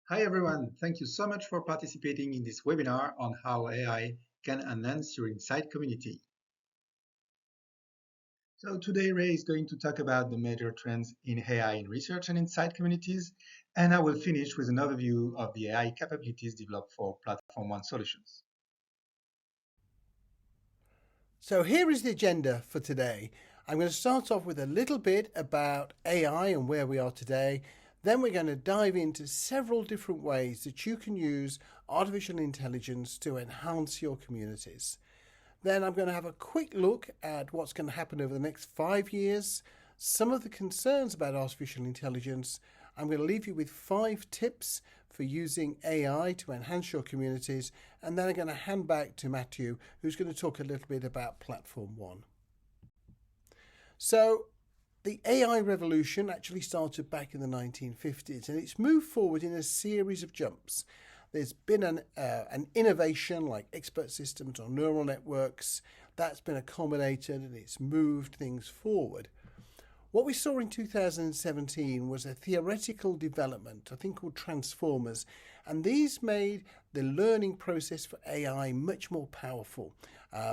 Hi everyone, thank you so much for participating in this webinar on how AI can enhance your Insight community. So today Ray is going to talk about the major trends in AI in research and Insight communities, and I will finish with an overview of the AI capabilities developed for Platform One solutions. So here is the agenda for today. I'm going to start off with a little bit about AI and where we are today. Then we're going to dive into several different ways that you can use artificial intelligence to enhance your communities. Then I'm going to have a quick look at what's going to happen over the next 5 years, some of the concerns about artificial intelligence. I'm going to leave you with 5 tips for using AI to enhance your communities, and then I'm going to hand back to Matthew, who's going to talk a little bit about Platform One. So, the AI revolution actually started back in the 1950s, and it's moved forward in a series of jumps. There's been an innovation like expert systems or neural networks that's been accommodated, and it's moved things forward. What we saw in 2017 was a theoretical development, I think called transformers, and these made the learning process for AI much more powerful.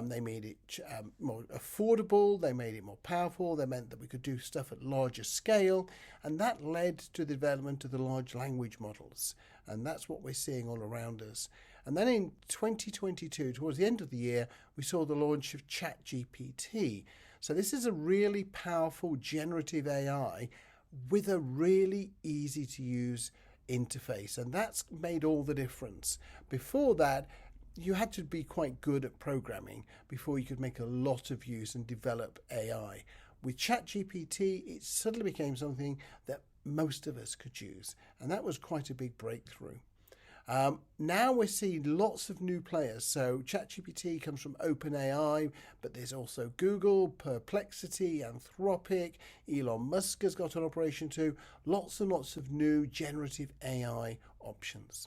They made it more affordable, they made it more powerful, they meant that we could do stuff at larger scale, and that led to the development of the large language models. And that's what we're seeing all around us. And then in 2022, towards the end of the year, we saw the launch of ChatGPT. So this is a really powerful generative AI with a really easy to use interface, and that's made all the difference. Before that, you had to be quite good at programming before you could make a lot of use and develop AI. With ChatGPT, it suddenly became something that most of us could use, and that was quite a big breakthrough. Now we're seeing lots of new players. So ChatGPT comes from OpenAI, but there's also Google, Perplexity, Anthropic, Elon Musk has got an operation too. Lots and lots of new generative AI options.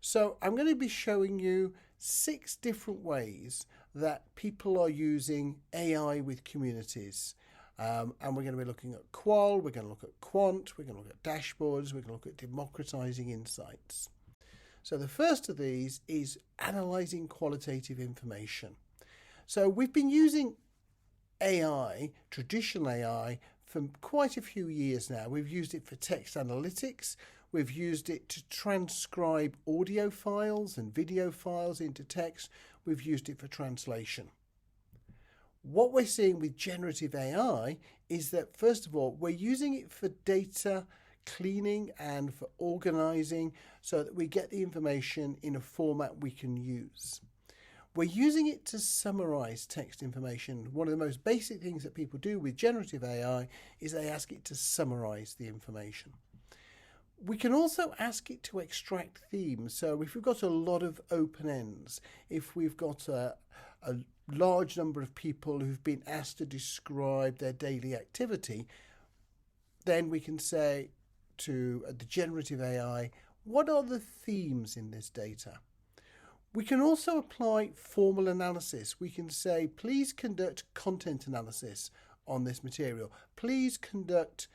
So I'm going to be showing you 6 different ways that people are using AI with communities. And we're going to be looking at qual, we're going to look at quant, we're going to look at dashboards, we're going to look at democratizing insights. So the first of these is analyzing qualitative information. So we've been using AI, traditional AI, for quite a few years now. We've used it for text analytics. We've used it to transcribe audio files and video files into text. We've used it for translation. What we're seeing with generative AI is that, first of all, we're using it for data cleaning and for organizing so that we get the information in a format we can use. We're using it to summarize text information. One of the most basic things that people do with generative AI is they ask it to summarize the information. We can also ask it to extract themes. So if we've got a lot of open ends, if we've got a large number of people who've been asked to describe their daily activity, then we can say to the generative AI, what are the themes in this data? We can also apply formal analysis. We can say, please conduct content analysis on this material. Please conduct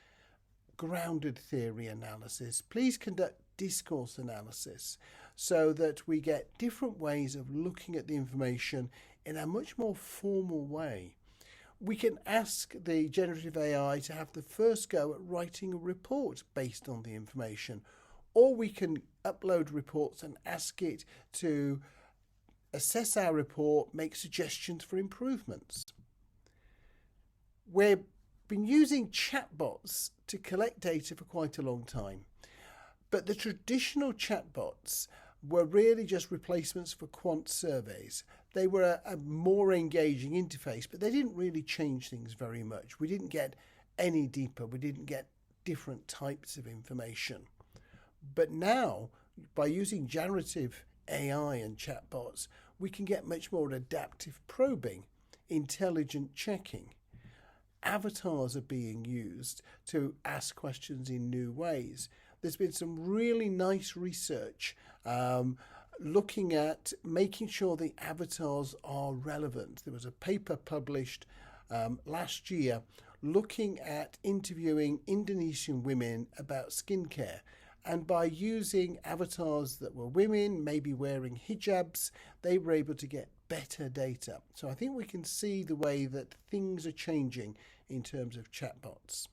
grounded theory analysis. Please conduct discourse analysis so that we get different ways of looking at the information in a much more formal way. We can ask the generative AI to have the first go at writing a report based on the information, or we can upload reports and ask it to assess our report, make suggestions for improvements. We've been using chatbots to collect data for quite a long time, but the traditional chatbots were really just replacements for quant surveys. They were a more engaging interface, but they didn't really change things very much. We didn't get any deeper. We didn't get different types of information. But now, by using generative AI and chatbots, we can get much more adaptive probing, intelligent checking. Avatars are being used to ask questions in new ways. There's been some really nice research looking at making sure the avatars are relevant. There was a paper published last year looking at interviewing Indonesian women about skincare. And by using avatars that were women, maybe wearing hijabs, they were able to get better data. So I think we can see the way that things are changing in terms of chatbots.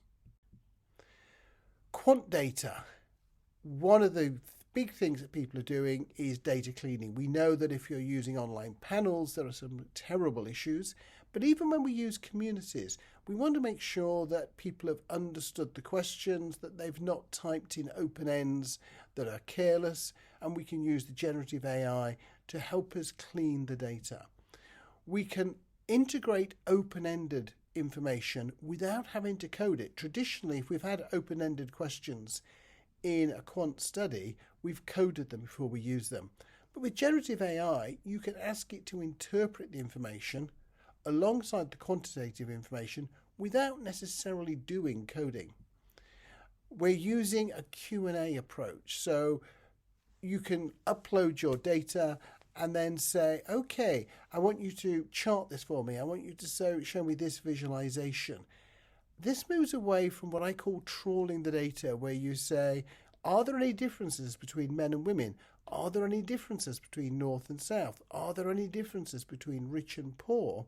Quant data. One of the big things that people are doing is data cleaning. We know that if you're using online panels, there are some terrible issues. But even when we use communities, we want to make sure that people have understood the questions, that they've not typed in open ends that are careless, and we can use the generative AI to help us clean the data. We can integrate open-ended information without having to code it. Traditionally, if we've had open-ended questions in a quant study, we've coded them before we use them. But with generative AI, you can ask it to interpret the information alongside the quantitative information without necessarily doing coding. We're using a Q&A approach. So you can upload your data and then say, okay, I want you to chart this for me. I want you to show me this visualization. This moves away from what I call trawling the data, where you say, are there any differences between men and women? Are there any differences between north and south? Are there any differences between rich and poor?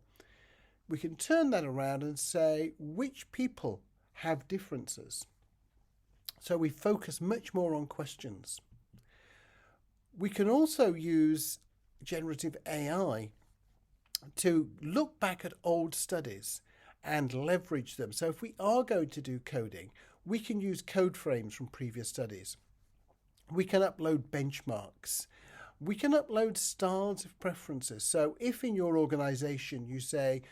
We can turn that around and say, which people have differences? So we focus much more on questions. We can also use generative AI to look back at old studies and leverage them. So if we are going to do coding, we can use code frames from previous studies. We can upload benchmarks. We can upload styles of preferences. So if in your organization you say,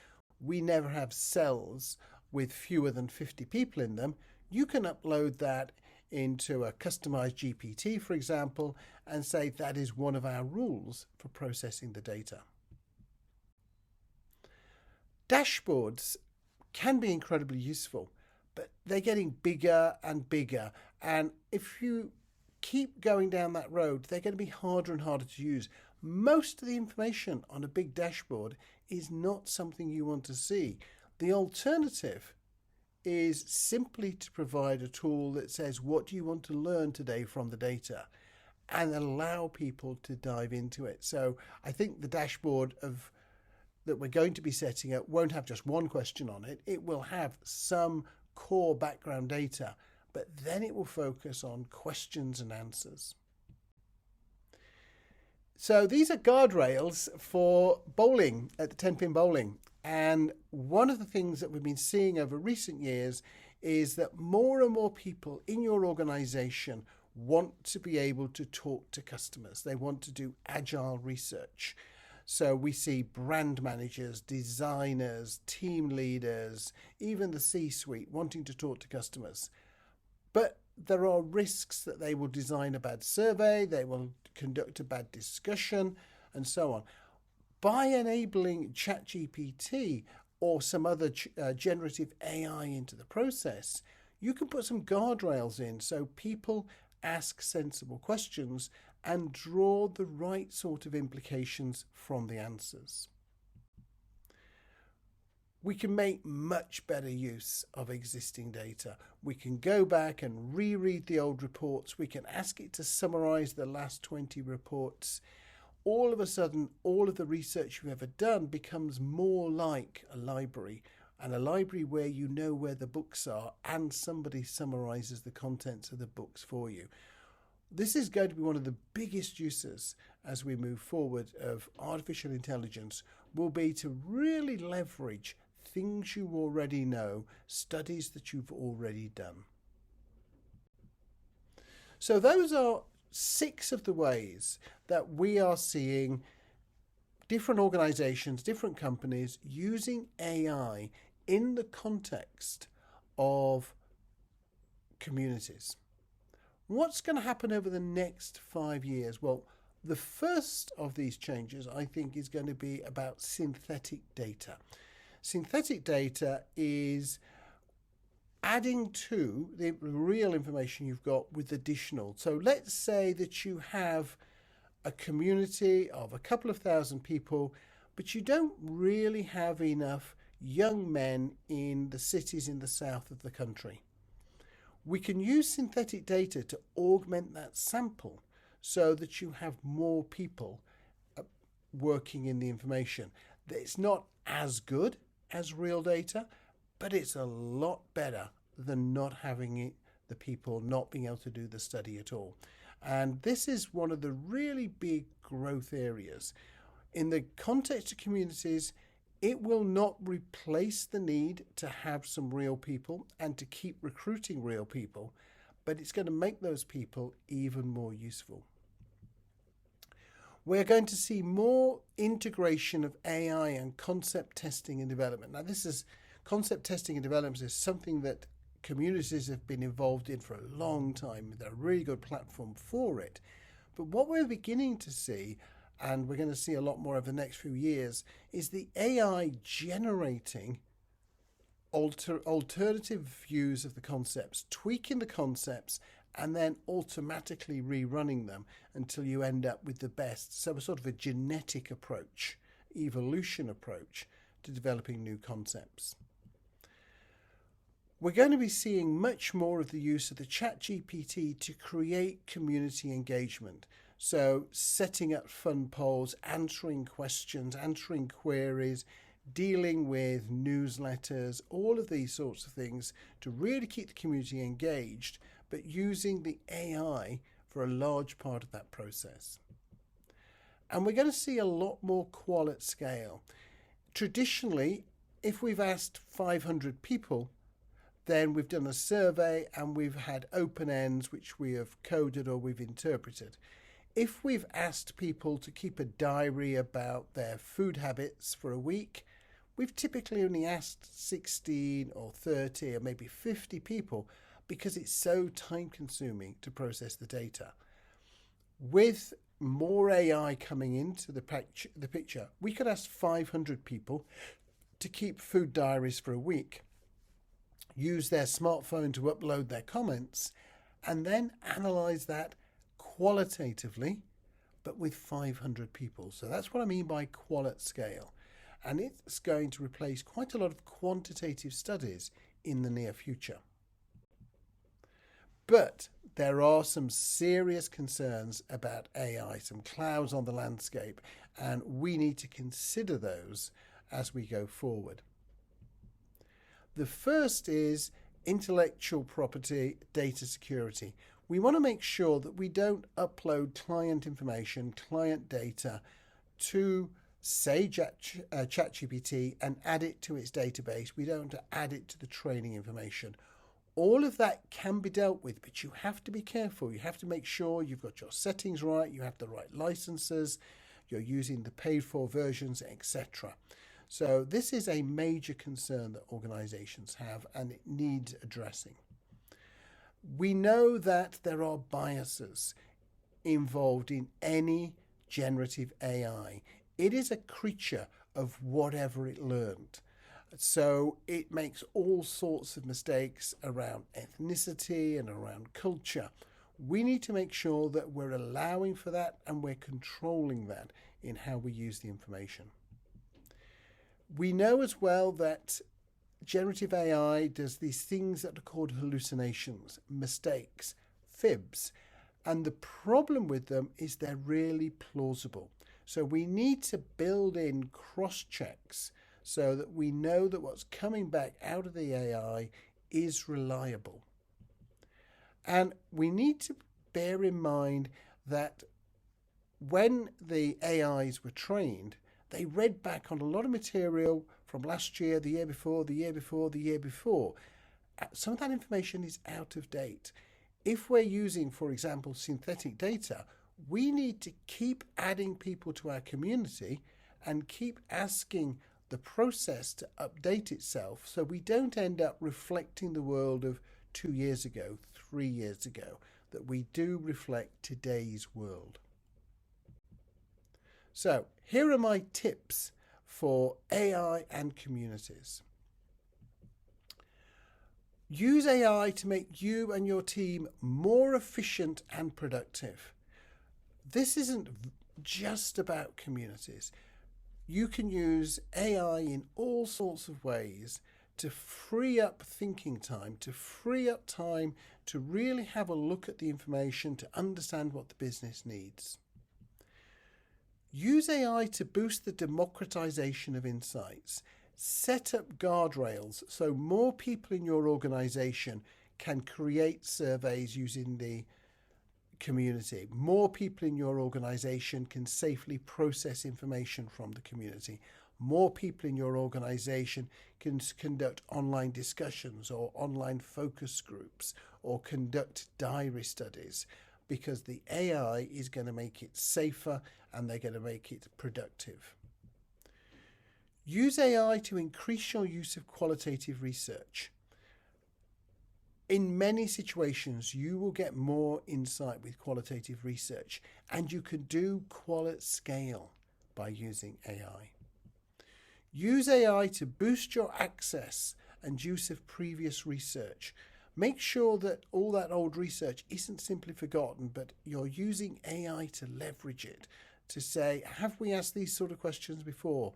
we never have cells with fewer than 50 people in them, you can upload that into a customized GPT, for example, and say that is one of our rules for processing the data. Dashboards can be incredibly useful, but they're getting bigger and bigger. And if you keep going down that road, they're going to be harder and harder to use. Most of the information on a big dashboard is not something you want to see. The alternative is simply to provide a tool that says, what do you want to learn today from the data? And allow people to dive into it. So I think the dashboard that we're going to be setting up won't have just one question on it. It will have some core background data, but then it will focus on questions and answers. So these are guardrails for bowling at the 10-pin bowling. And one of the things that we've been seeing over recent years is that more and more people in your organization want to be able to talk to customers. They want to do agile research. So we see brand managers, designers, team leaders, even the C-suite wanting to talk to customers. But there are risks that they will design a bad survey, they will conduct a bad discussion, and so on. By enabling ChatGPT or some other generative AI into the process, you can put some guardrails in so people ask sensible questions and draw the right sort of implications from the answers. We can make much better use of existing data. We can go back and reread the old reports. We can ask it to summarize the last 20 reports. All of a sudden, all of the research you've ever done becomes more like a library, and a library where you know where the books are and somebody summarizes the contents of the books for you. This is going to be one of the biggest uses as we move forward of artificial intelligence, will be to really leverage things you already know, studies that you've already done. So those are 6 of the ways that we are seeing different organizations, different companies using AI in the context of communities. What's going to happen over the next 5 years? Well, the first of these changes, I think, is going to be about synthetic data. Synthetic data is adding to the real information you've got with additional. So let's say that you have a community of a couple of thousand people, but you don't really have enough young men in the cities in the south of the country. We can use synthetic data to augment that sample so that you have more people working in the information. It's not as good as real data, but it's a lot better than not having it, the people not being able to do the study at all. And this is one of the really big growth areas. In the context of communities, it will not replace the need to have some real people and to keep recruiting real people, but it's going to make those people even more useful. We're going to see more integration of AI and concept testing and development. Now, this is concept testing and development is something that communities have been involved in for a long time. They're a really good platform for it. But what we're beginning to see, and we're going to see a lot more over the next few years, is the AI generating alternative views of the concepts, tweaking the concepts, and then automatically rerunning them until you end up with the best. So a sort of a genetic approach, evolution approach to developing new concepts. We're going to be seeing much more of the use of the ChatGPT to create community engagement. So setting up fun polls, answering questions, answering queries, dealing with newsletters, all of these sorts of things to really keep the community engaged, but using the AI for a large part of that process. And we're going to see a lot more qual at scale. Traditionally, if we've asked 500 people, then we've done a survey and we've had open ends which we have coded or we've interpreted. If we've asked people to keep a diary about their food habits for a week, we've typically only asked 16 or 30 or maybe 50 people because it's so time consuming to process the data. With more AI coming into the picture, we could ask 500 people to keep food diaries for a week, use their smartphone to upload their comments, and then analyze that qualitatively, but with 500 people. So that's what I mean by qual at scale. And it's going to replace quite a lot of quantitative studies in the near future. But there are some serious concerns about AI, some clouds on the landscape, and we need to consider those as we go forward. The first is intellectual property data security. We want to make sure that we don't upload client information, client data to, say, ChatGPT and add it to its database. We don't want to add it to the training information. All of that can be dealt with, but you have to be careful. You have to make sure you've got your settings right, you have the right licenses, you're using the paid-for versions, etc. So this is a major concern that organizations have, and it needs addressing. We know that there are biases involved in any generative AI. It is a creature of whatever it learned. So it makes all sorts of mistakes around ethnicity and around culture. We need to make sure that we're allowing for that and we're controlling that in how we use the information. We know as well that generative AI does these things that are called hallucinations, mistakes, fibs. And the problem with them is they're really plausible. So we need to build in cross-checks so that we know that what's coming back out of the AI is reliable. And we need to bear in mind that when the AIs were trained, they read back on a lot of material from last year, the year before, the year before, the year before. Some of that information is out of date. If we're using, for example, synthetic data, we need to keep adding people to our community and keep asking the process to update itself so we don't end up reflecting the world of 2 years ago, 3 years ago, that we do reflect today's world. So here are my tips for AI and communities. Use AI to make you and your team more efficient and productive. This isn't just about communities. You can use AI in all sorts of ways to free up thinking time, to free up time to really have a look at the information, to understand what the business needs. Use AI to boost the democratization of insights. Set up guardrails so more people in your organization can create surveys using the community. More people in your organization can safely process information from the community. More people in your organization can conduct online discussions or online focus groups or conduct diary studies, because the AI is going to make it safer and they're going to make it productive. Use AI to increase your use of qualitative research. In many situations, you will get more insight with qualitative research, and you can do qual at scale by using AI. Use AI to boost your access and use of previous research. Make sure that all that old research isn't simply forgotten, but you're using AI to leverage it, to say, have we asked these sort of questions before?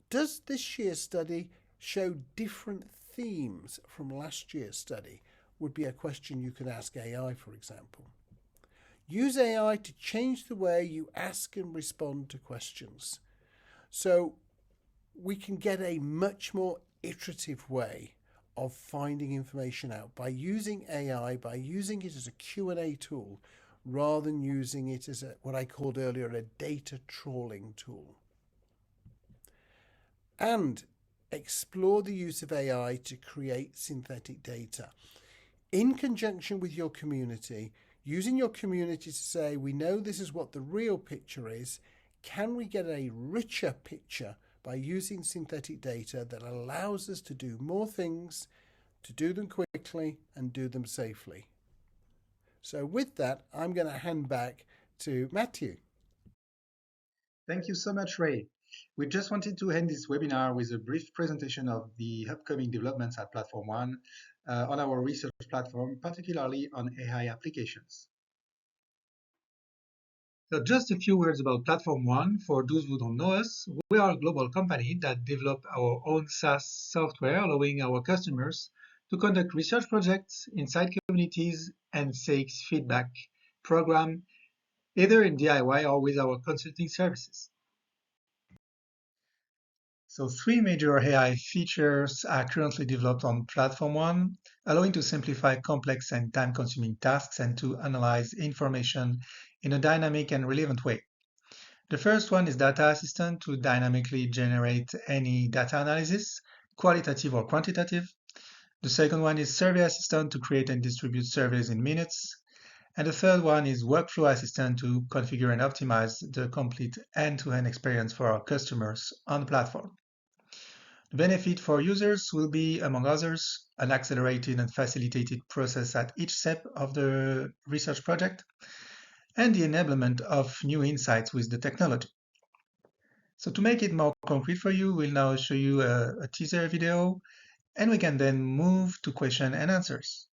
Does this year's study show different themes from last year's study? Would be a question you could ask AI, for example. Use AI to change the way you ask and respond to questions, so we can get a much more iterative way of finding information out by using AI, by using it as a Q&A tool, rather than using it as what I called earlier, a data trawling tool. And explore the use of AI to create synthetic data in conjunction with your community, using your community to say, we know this is what the real picture is. Can we get a richer picture by using synthetic data that allows us to do more things, to do them quickly and do them safely? So with that, I'm going to hand back to Matthew. Thank you so much, Ray. We just wanted to end this webinar with a brief presentation of the upcoming developments at Platform One on our research platform, particularly on AI applications. So just a few words about Platform One. For those who don't know us, we are a global company that develop our own SaaS software, allowing our customers to conduct research projects inside communities and seek feedback program, either in DIY or with our consulting services. So 3 major AI features are currently developed on Platform One, allowing to simplify complex and time-consuming tasks and to analyze information in a dynamic and relevant way. The first one is Data Assistant to dynamically generate any data analysis, qualitative or quantitative. The second one is Survey Assistant to create and distribute surveys in minutes. And the third one is Workflow Assistant to configure and optimize the complete end-to-end experience for our customers on the platform. The benefit for users will be, among others, an accelerated and facilitated process at each step of the research project, and the enablement of new insights with the technology. So to make it more concrete for you, we'll now show you a teaser video, and we can then move to question and answers.